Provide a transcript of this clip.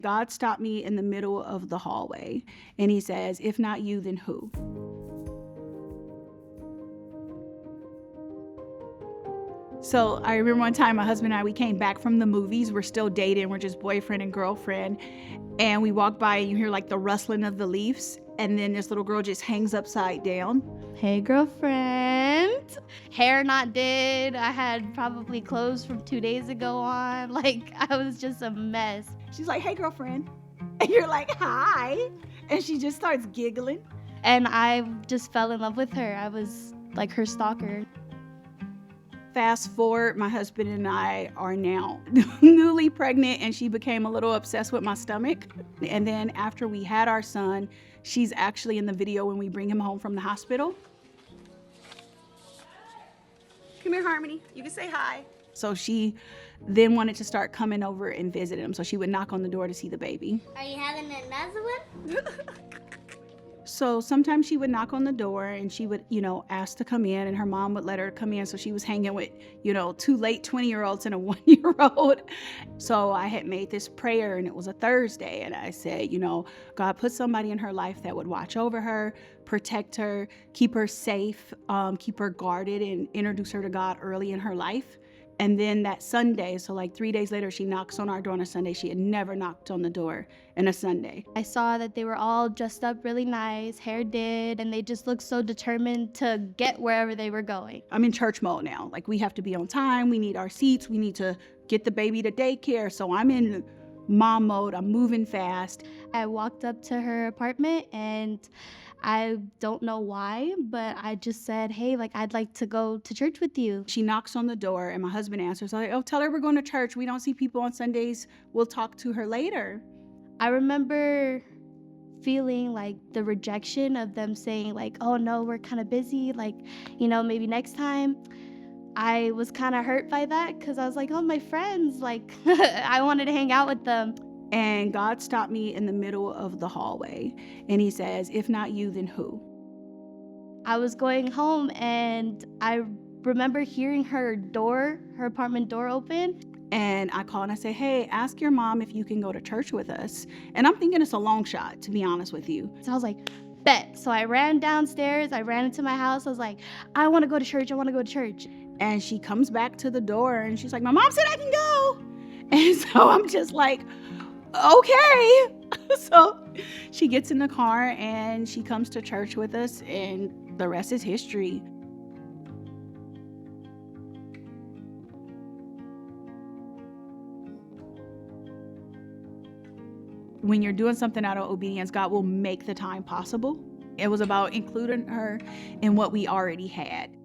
God stopped me in the middle of the hallway and he says, if not you, then who? So I remember one time my husband and I, we came back from the movies. We're still dating. We're just boyfriend and girlfriend. And we walk by and you hear like the rustling of the leaves. And then this little girl just hangs upside down. Hey, girlfriend. Hair not did. I had probably clothes from 2 days ago on. Like, I was just a mess. She's like, hey, girlfriend. And you're like, hi. And she just starts giggling. And I just fell in love with her. I was like her stalker. Fast forward, my husband and I are now newly pregnant, and she became a little obsessed with my stomach. And then after we had our son, she's actually in the video when we bring him home from the hospital. Come here, Harmony. You can say hi. So she then wanted to start coming over and visit him. So she would knock on the door to see the baby. Are you having another one? So sometimes she would knock on the door and she would, ask to come in, and her mom would let her come in. So she was hanging with, two late 20-year-olds and a 1-year-old. So I had made this prayer, and it was a Thursday. And I said, God, put somebody in her life that would watch over her, protect her, keep her safe, keep her guarded, and introduce her to God early in her life. And then that Sunday, so like 3 days later, she knocks on our door on a Sunday. She had never knocked on the door on a Sunday. I saw that they were all dressed up really nice, hair did, and they just looked so determined to get wherever they were going. I'm in church mode now. Like, we have to be on time. We need our seats. We need to get the baby to daycare. So I'm in mom mode. I'm moving fast. I walked up to her apartment, and I don't know why, but I just said, hey, I'd like to go to church with you. She knocks on the door, and my husband answers. I'm like, oh, tell her we're going to church. We don't see people on Sundays. We'll talk to her later. I remember feeling like the rejection of them saying oh no, we're kind of busy, maybe next time. I was kind of hurt by that because I was like, oh, my friends, I wanted to hang out with them. And God stopped me in the middle of the hallway and he says, if not you, then who? I was going home and I remember hearing her apartment door open. And I call and I say, hey, ask your mom if you can go to church with us. And I'm thinking it's a long shot, to be honest with you. So I was like, bet. So I ran downstairs. I ran into my house. I was like, I want to go to church. I want to go to church. And she comes back to the door and she's like, my mom said I can go. And so I'm just like, okay. So she gets in the car and she comes to church with us, and the rest is history. When you're doing something out of obedience, God will make the time possible. It was about including her in what we already had.